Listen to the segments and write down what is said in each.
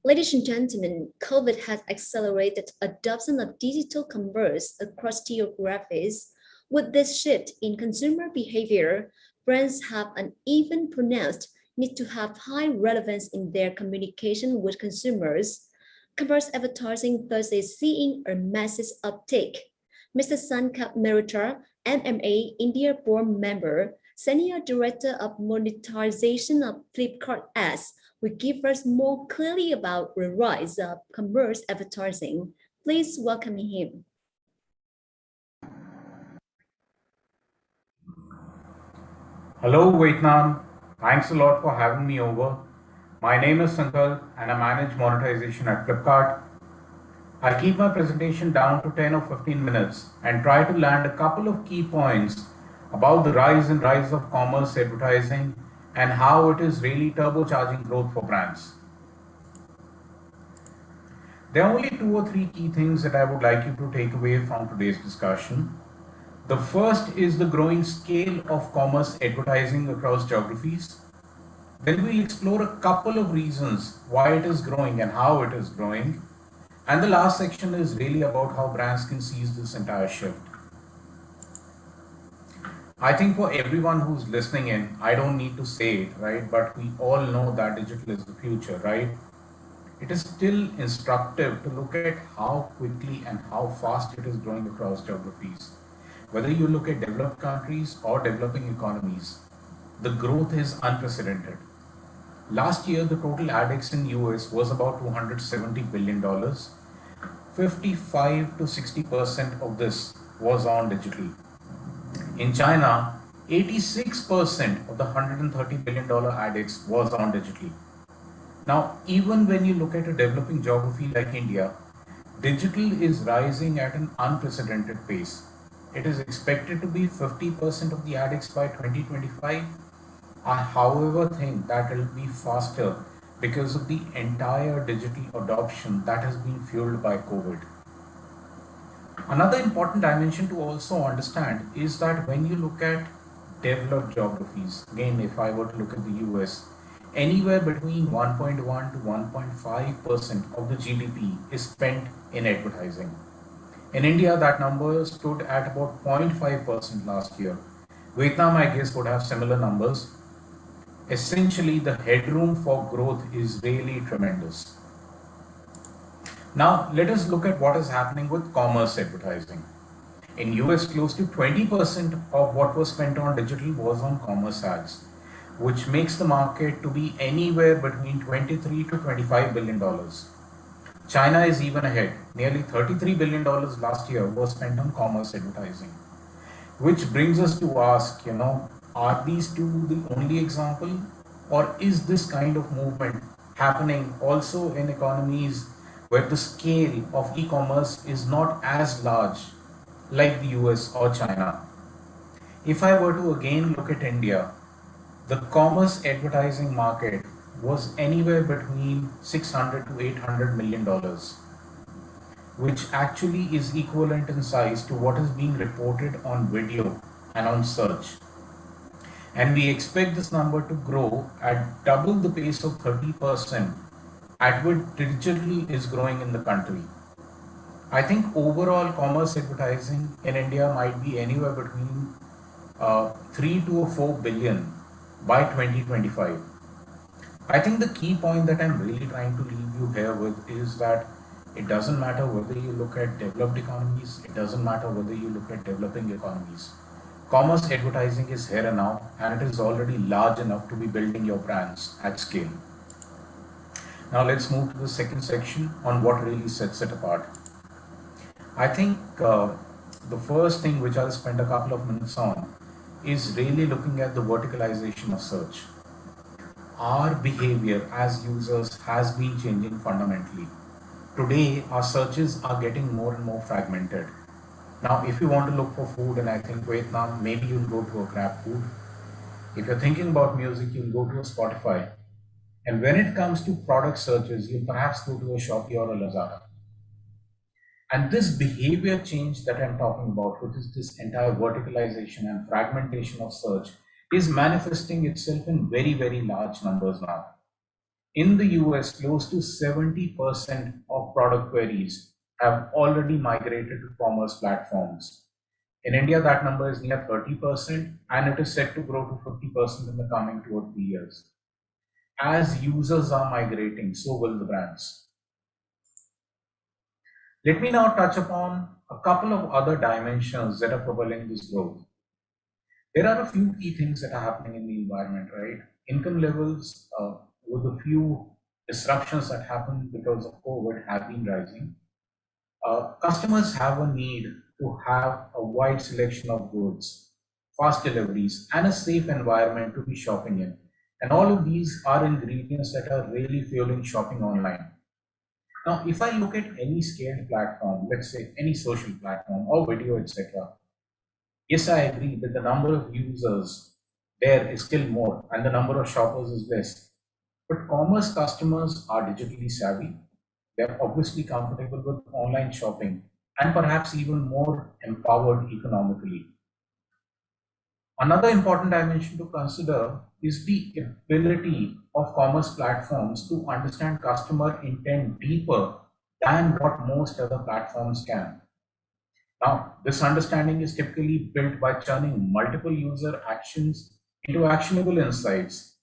Ladies and gentlemen, COVID has accelerated adoption of digital commerce across geographies. With this shift in consumer behavior, brands have an even pronounced need to have high relevance in their communication with consumers. Commerce advertising thus is seeing a massive uptake. Mr. Sankap Mehrotra, MMA India board member, Senior Director of Monetization of Flipkart Ads, will give us more clearly about the rise of commerce advertising. Please welcome him. Hello, Vietnam. Thanks a lot for having me over. My name is Sankalp and I manage monetization at Flipkart. I'll keep my presentation down to 10 or 15 minutes and try to land a couple of key points about the rise of commerce advertising and how it is really turbocharging growth for brands. There are only two or three key things that I would like you to take away from today's discussion. The first is the growing scale of commerce advertising across geographies. Then we'll explore a couple of reasons why it is growing and how it is growing. And the last section is really about how brands can seize this entire shift. I think for everyone who's listening in, I don't need to say it, right? But we all know that digital is the future, right? It is still instructive to look at how quickly and how fast it is growing across geographies. Whether you look at developed countries or developing economies, the growth is unprecedented. Last year, the total ADEX in US was about $270 billion. 55 to 60% of this was on digital. In China, 86% of the $130 billion ADEX was on digital. Now, even when you look at a developing geography like India, digital is rising at an unprecedented pace. It is expected to be 50% of the ADEX by 2025. I, however, think that it will be faster because of the entire digital adoption that has been fueled by COVID. Another important dimension to also understand is that when you look at developed geographies, again, if I were to look at the US, anywhere between 1.1 to 1.5% of the GDP is spent in advertising. In India, that number stood at about 0.5% last year. Vietnam, I guess, would have similar numbers. Essentially, the headroom for growth is really tremendous. Now, let us look at what is happening with commerce advertising. In US, close to 20% of what was spent on digital was on commerce ads, which makes the market to be anywhere between 23 to 25 billion dollars. China is even ahead. Nearly 33 billion dollars last year was spent on commerce advertising. Which brings us to ask, are these two the only example, or is this kind of movement happening also in economies where the scale of e-commerce is not as large like the US or China? If I were to again look at India, the commerce advertising market was anywhere between 600 to 800 million dollars, which actually is equivalent in size to what is being reported on video and on search. And we expect this number to grow at double the pace of 30% at which digital is growing in the country. I think overall commerce advertising in India might be anywhere between 3 to 4 billion by 2025. I think the key point that I'm really trying to leave you here with is that it doesn't matter whether you look at developed economies, it doesn't matter whether you look at developing economies. Commerce advertising is here and now, and it is already large enough to be building your brands at scale. Now let's move to the second section on what really sets it apart. I think the first thing which I'll spend a couple of minutes on is really looking at the verticalization of search. Our behavior as users has been changing fundamentally. Today, our searches are getting more and more fragmented. Now, if you want to look for food, and I think Vietnam, maybe you'll go to a Grab Food. If you're thinking about music, you'll go to a Spotify. And when it comes to product searches, you'll perhaps go to a Shopee or a Lazada. And this behavior change that I'm talking about, which is this entire verticalization and fragmentation of search, is manifesting itself in very, very large numbers now. In the US, close to 70% of product queries have already migrated to commerce platforms. In India, that number is near 30%, and it is set to grow to 50% in the coming 2 or 3 years. As users are migrating, so will the brands. Let me now touch upon a couple of other dimensions that are propelling this growth. There are a few key things that are happening in the environment, right? Income levels, with a few disruptions that happened because of COVID, have been rising. Customers have a need to have a wide selection of goods, fast deliveries, and a safe environment to be shopping in. And all of these are ingredients that are really fueling shopping online. Now, if I look at any scaled platform, let's say any social platform or video, etc., yes, I agree that the number of users there is still more and the number of shoppers is less. But commerce customers are digitally savvy. They're obviously comfortable with online shopping and perhaps even more empowered economically. Another important dimension to consider is the ability of commerce platforms to understand customer intent deeper than what most other platforms can. Now, this understanding is typically built by turning multiple user actions into actionable insights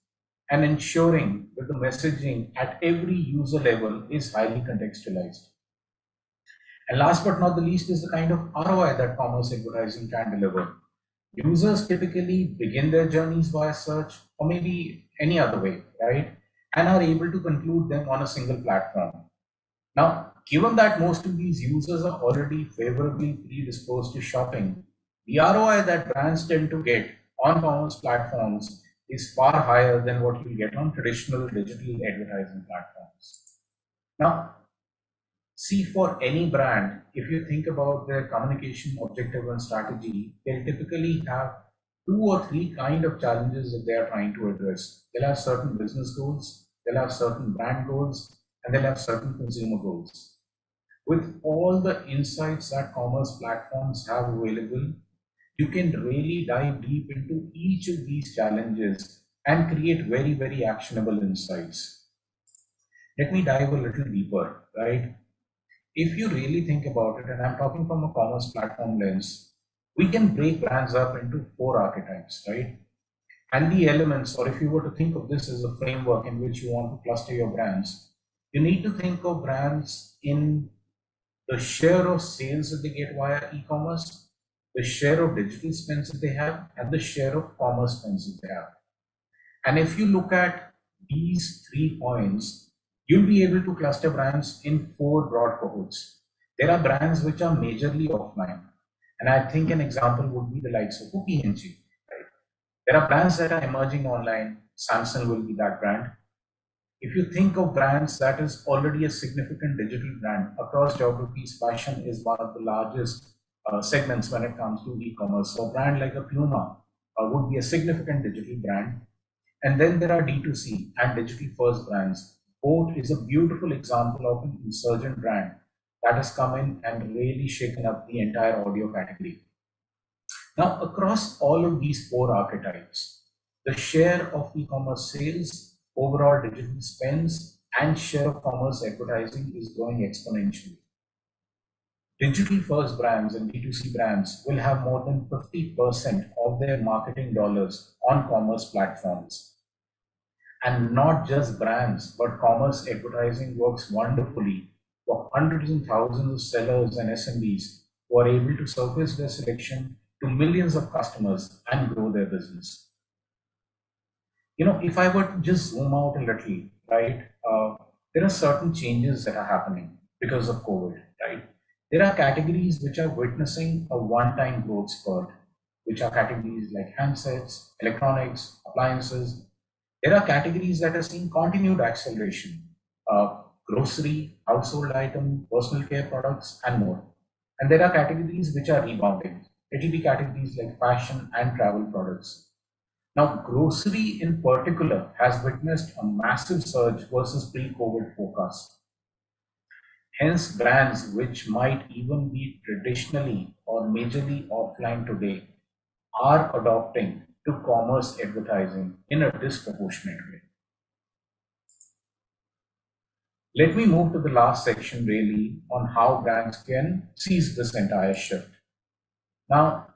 and ensuring that the messaging at every user level is highly contextualized. And last but not the least is the kind of ROI that commerce advertising can deliver. Users typically begin their journeys via search or maybe any other way, right? And are able to conclude them on a single platform. Now, given that most of these users are already favorably predisposed to shopping, the ROI that brands tend to get on commerce platforms is far higher than what you get on traditional digital advertising platforms. Now, see, for any brand, if you think about their communication objective and strategy, they'll typically have two or three kind of challenges that they are trying to address. They'll have certain business goals, they'll have certain brand goals, and they'll have certain consumer goals. With all the insights that commerce platforms have available, you can really dive deep into each of these challenges and create very, very actionable insights. Let me dive a little deeper, right? If you really think about it, and I'm talking from a commerce platform lens, we can break brands up into four archetypes, right? And the elements, or if you were to think of this as a framework in which you want to cluster your brands, you need to think of brands in the share of sales that they get via e-commerce, the share of digital spends that they have, and the share of commerce spends that they have. And if you look at these 3 points, you'll be able to cluster brands in four broad cohorts. There are brands which are majorly offline. And I think an example would be the likes of P&G. Right? There are brands that are emerging online. Samsung will be that brand. If you think of brands that is already a significant digital brand across geographies, fashion is one of the largest segments when it comes to e-commerce. So a brand like a Puma would be a significant digital brand. And then there are D2C and digital first brands. Boat is a beautiful example of an insurgent brand that has come in and really shaken up the entire audio category. Now, across all of these four archetypes, the share of e-commerce sales, overall digital spends, and share of commerce advertising is growing exponentially. Digital first brands and D2C brands will have more than 50% of their marketing dollars on commerce platforms. And not just brands, but commerce advertising works wonderfully for hundreds and thousands of sellers and SMBs who are able to surface their selection to millions of customers and grow their business. If I were to just zoom out a little, right, there are certain changes that are happening because of COVID, right? There are categories which are witnessing a one-time growth spurt, which are categories like handsets, electronics, appliances. There are categories that are seeing continued acceleration, grocery, household item, personal care products, and more. And there are categories which are rebounding. It will be categories like fashion and travel products. Now, grocery in particular has witnessed a massive surge versus pre-COVID forecasts. Hence, brands which might even be traditionally or majorly offline today are adopting to commerce advertising in a disproportionate way. Let me move to the last section really on how brands can seize this entire shift. Now,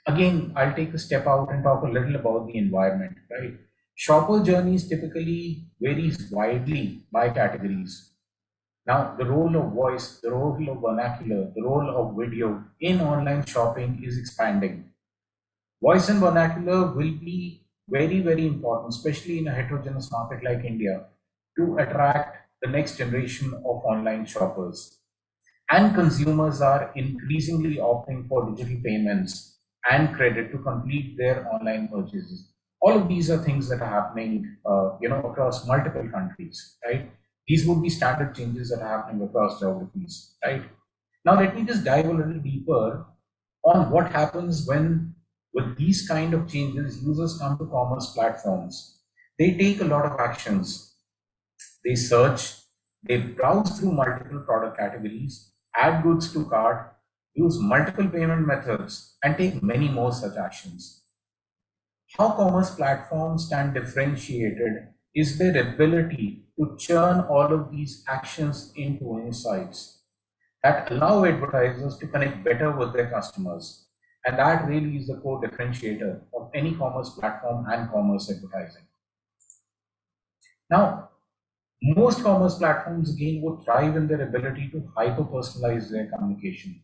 again, I'll take a step out and talk a little about the environment, right? Shopper journeys typically varies widely by categories. Now, the role of voice, the role of vernacular, the role of video in online shopping is expanding. Voice and vernacular will be very, very important, especially in a heterogeneous market like India, to attract the next generation of online shoppers. And consumers are increasingly opting for digital payments and credit to complete their online purchases. All of these are things that are happening, across multiple countries, right? These would be standard changes that are happening across geographies, right? Now, let me just dive a little deeper on what happens when, with these kind of changes, users come to commerce platforms. They take a lot of actions. They search, they browse through multiple product categories, add goods to cart, use multiple payment methods, and take many more such actions. How commerce platforms stand differentiated is their ability to churn all of these actions into insights that allow advertisers to connect better with their customers. And that really is the core differentiator of any commerce platform and commerce advertising. Now, most commerce platforms again would thrive in their ability to hyper personalize their communication.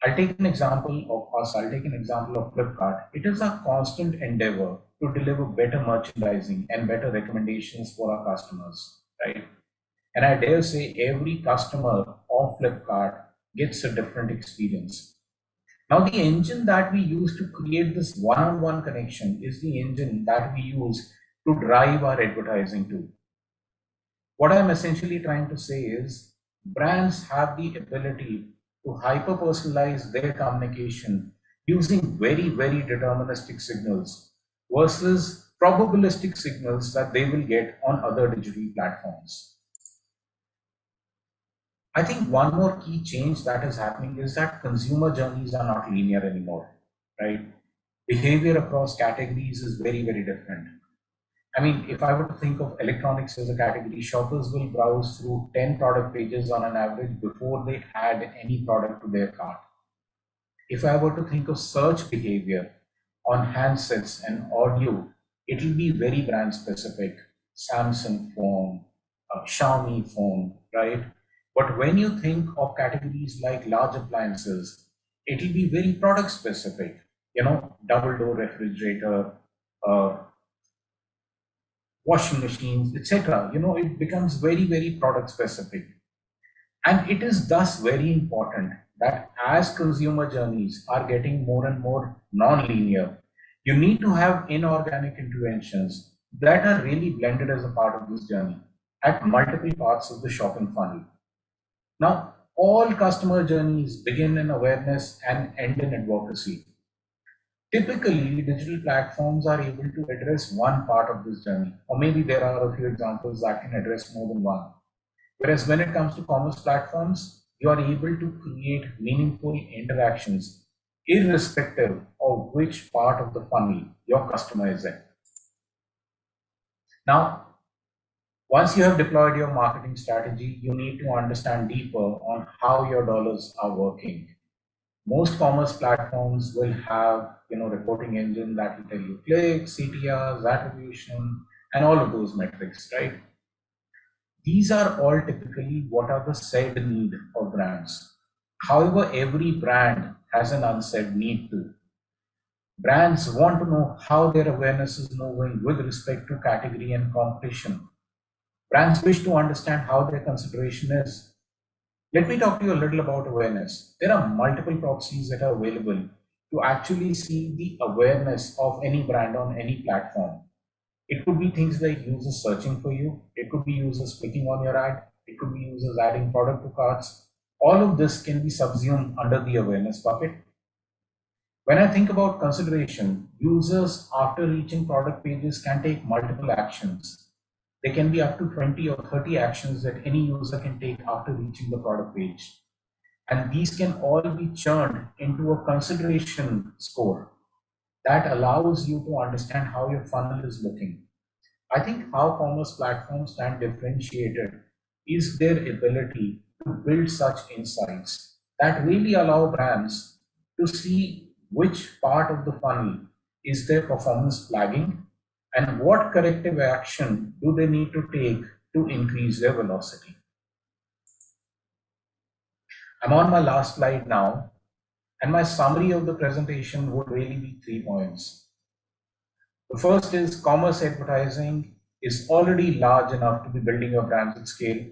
I'll take an example of us, I'll take an example of Flipkart. It is a constant endeavor to deliver better merchandising and better recommendations for our customers, right? And I dare say every customer of Flipkart gets a different experience. Now, the engine that we use to create this one on one connection is the engine that we use to drive our advertising to. What I'm essentially trying to say is brands have the ability to hyper personalize their communication using very, very deterministic signals versus probabilistic signals that they will get on other digital platforms. I think one more key change that is happening is that consumer journeys are not linear anymore, right? Behavior across categories is very, very different. I mean, if I were to think of electronics as a category, shoppers will browse through 10 product pages on an average before they add any product to their cart. If I were to think of search behavior on handsets and audio, it will be very brand specific. Samsung phone, Xiaomi phone, right? But when you think of categories like large appliances, it will be very product specific. Double door refrigerator, uh, washing machines, etc. It becomes very, very product specific. And it is thus very important that as consumer journeys are getting more and more non-linear, you need to have inorganic interventions that are really blended as a part of this journey at multiple parts of the shopping funnel. Now, all customer journeys begin in awareness and end in advocacy. Typically, digital platforms are able to address one part of this journey, or maybe there are a few examples that can address more than one. Whereas when it comes to commerce platforms, you are able to create meaningful interactions irrespective of which part of the funnel your customer is in. Now, once you have deployed your marketing strategy, you need to understand deeper on how your dollars are working. Most commerce platforms will have reporting engine that will tell you clicks, CTRs, attribution, and all of those metrics, right? These are all typically what are the said need of brands. However, every brand has an unsaid need too. Brands want to know how their awareness is moving with respect to category and competition. Brands wish to understand how their consideration is. Let me talk to you a little about awareness. There are multiple proxies that are available to actually see the awareness of any brand on any platform. It could be things like users searching for you. It could be users clicking on your ad. It could be users adding product to carts. All of this can be subsumed under the awareness bucket. When I think about consideration, users after reaching product pages can take multiple actions. They can be up to 20 or 30 actions that any user can take after reaching the product page. And these can all be churned into a consideration score that allows you to understand how your funnel is looking. I think how commerce platforms stand differentiated is their ability to build such insights that really allow brands to see which part of the funnel is their performance flagging and what corrective action do they need to take to increase their velocity. I'm on my last slide now, and my summary of the presentation would really be 3 points. The first is commerce advertising is already large enough to be building your brand at scale.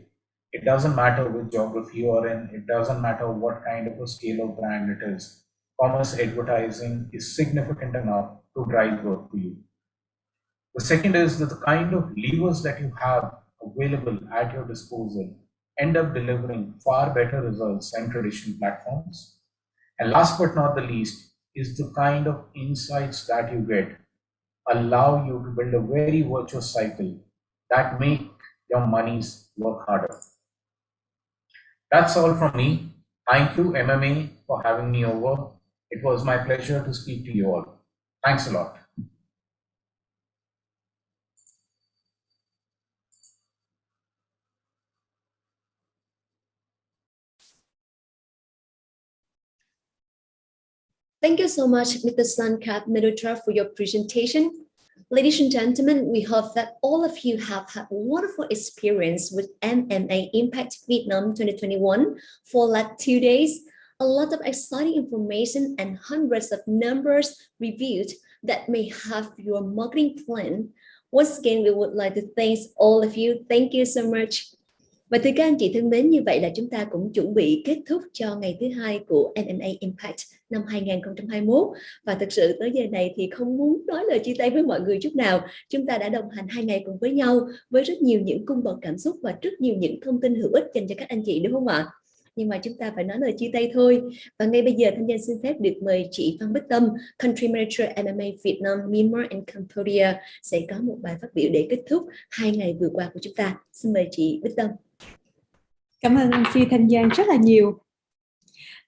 It doesn't matter which geography you're in, it doesn't matter what kind of a scale of brand it is. Commerce advertising is significant enough to drive growth for you. The second is that the kind of levers that you have available at your disposal end up delivering far better results than traditional platforms. And last but not the least is the kind of insights that you get allow you to build a very virtuous cycle that make your monies work harder. That's all from me. Thank you, MMA, for having me over. It was my pleasure to speak to you all. Thanks a lot. Thank you so much, Mr. Sankat Medotra, for your presentation. Ladies and gentlemen, we hope that all of you have had a wonderful experience with MMA Impact Vietnam 2021 for like 2 days. A lot of exciting information and hundreds of numbers reviewed that may have your marketing plan. Once again, we would like to thank all of you. Thank you so much. Và thưa các anh chị thân mến, như vậy là chúng ta cũng chuẩn bị kết thúc cho ngày thứ hai của MMA Impact năm 2021. Và thực sự tới giờ này thì không muốn nói lời chia tay với mọi người chút nào. Chúng ta đã đồng hành 2 ngày cùng với nhau với rất nhiều những cung bậc cảm xúc và rất nhiều những thông tin hữu ích dành cho các anh chị, đúng không ạ? Nhưng mà chúng ta phải nói lời chia tay thôi. Và ngay bây giờ Thanh Giang xin phép được mời chị Phan Bích Tâm, Country Manager MMA Vietnam, Myanmar and Cambodia sẽ có một bài phát biểu để kết thúc 2 ngày vừa qua của chúng ta. Xin mời chị Bích Tâm. Cảm ơn MC Thanh Giang rất là nhiều.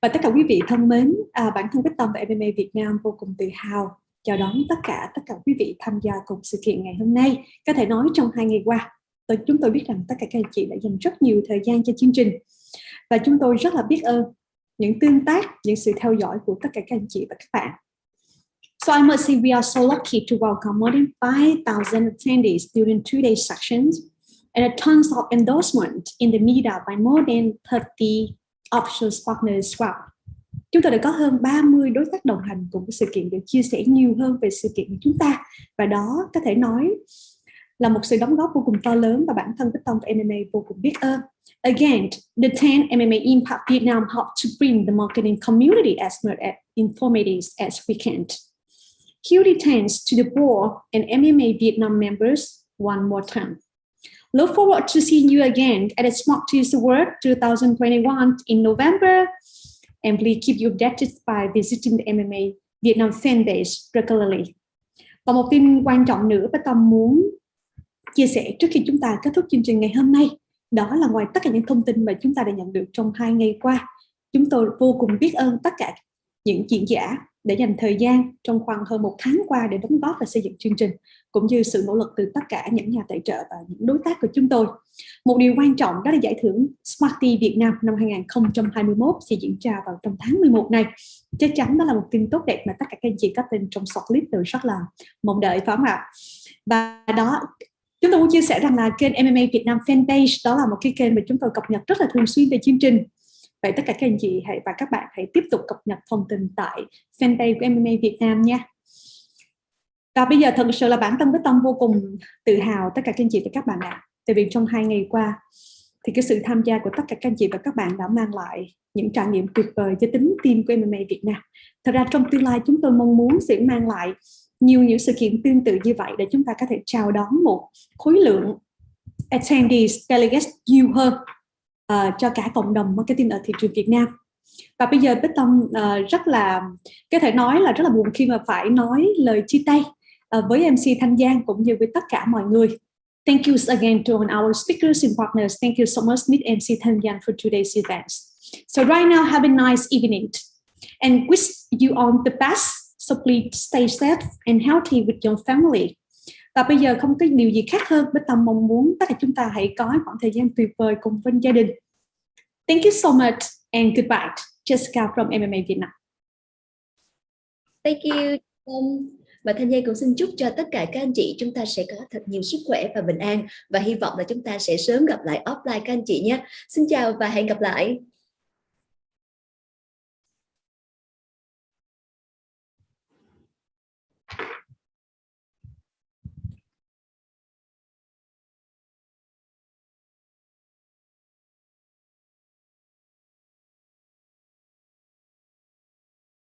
Và tất cả quý vị thân mến, bản thân Bích Tâm và MMA Việt Nam vô cùng tự hào chào đón tất cả quý vị tham gia cùng sự kiện ngày hôm nay. Có thể nói trong 2 ngày qua, chúng tôi biết rằng tất cả các anh chị đã dành rất nhiều thời gian cho chương trình. Và chúng tôi rất là biết ơn những tương tác, những sự theo dõi của tất cả các anh chị và các bạn. So I must say we are so lucky to welcome more than 5,000 attendees during 2-day sessions and tons of endorsement in the media by more than 30 official partners as well. Chúng tôi đã có hơn 30 đối tác đồng hành cùng với sự kiện để chia sẻ nhiều hơn về sự kiện của chúng ta. Và đó có thể nói là một sự đóng góp vô cùng to lớn và bản thân Bích Tâm và MMA vô cùng biết ơn. Again, the 10 MMA Impact Vietnam help to bring the marketing community as much as informative as we can. Huge thanks to the board and MMA Vietnam members one more time. Look forward to seeing you again at the Smart Tuesday World 2021 in November. And please keep you updated by visiting the MMA Vietnam fan page regularly. Và một tin quan trọng nữa Bích Tâm muốn chia sẻ trước khi chúng ta kết thúc chương trình ngày hôm nay, đó là ngoài tất cả những thông tin mà chúng ta đã nhận được trong 2 ngày qua, chúng tôi vô cùng biết ơn tất cả những diễn giả để dành thời gian trong khoảng hơn 1 tháng qua để đóng góp và xây dựng chương trình, cũng như sự nỗ lực từ tất cả những nhà tài trợ và những đối tác của chúng tôi. Một điều quan trọng đó là giải thưởng Smarty Việt Nam năm 2021 sẽ diễn ra vào trong tháng 11 này. Chắc chắn đó là một tin tốt đẹp mà tất cả các anh chị có tên trong shortlist đều rất là mong đợi, phải không ạ? Và đó, chúng tôi muốn chia sẻ rằng là kênh MMA Việt Nam fanpage đó là một cái kênh mà chúng tôi cập nhật rất là thường xuyên về chương trình. Vậy tất cả các anh chị và các bạn hãy tiếp tục cập nhật thông tin tại fanpage của MMA Việt Nam nha. Và bây giờ thật sự là bản thân Bích Tâm vô cùng tự hào tất cả các anh chị và các bạn ạ. Tại vì trong 2 ngày qua thì cái sự tham gia của tất cả các anh chị và các bạn đã mang lại những trải nghiệm tuyệt vời cho tính team của MMA Việt Nam. Thật ra trong tương lai chúng tôi mong muốn sẽ mang lại nhiều những sự kiện tương tự như vậy để chúng ta có thể chào đón một khối lượng attendees, delegates nhiều hơn cho cả cộng đồng marketing ở thị trường Việt Nam. Và bây giờ Bích Tâm rất là có thể nói là rất là buồn khi mà phải nói lời chia tay với MC Thanh Giang cũng như với tất cả mọi người. Thank you again to our speakers and partners. Thank you so much, Meet MC Thanh Giang, for today's events. So right now, have a nice evening and wish you all the best. So please stay safe and healthy with your family. Và bây giờ không có điều gì khác hơn, Bích Tâm mong muốn tất cả chúng ta hãy có khoảng thời gian tuyệt vời cùng với gia đình. Thank you so much and goodbye. Jessica from MMA Việt Nam. Thank you. Và Thanh Giang cũng xin chúc cho tất cả các anh chị chúng ta sẽ có thật nhiều sức khỏe và bình an, và hy vọng là chúng ta sẽ sớm gặp lại offline các anh chị nhé. Xin chào và hẹn gặp lại.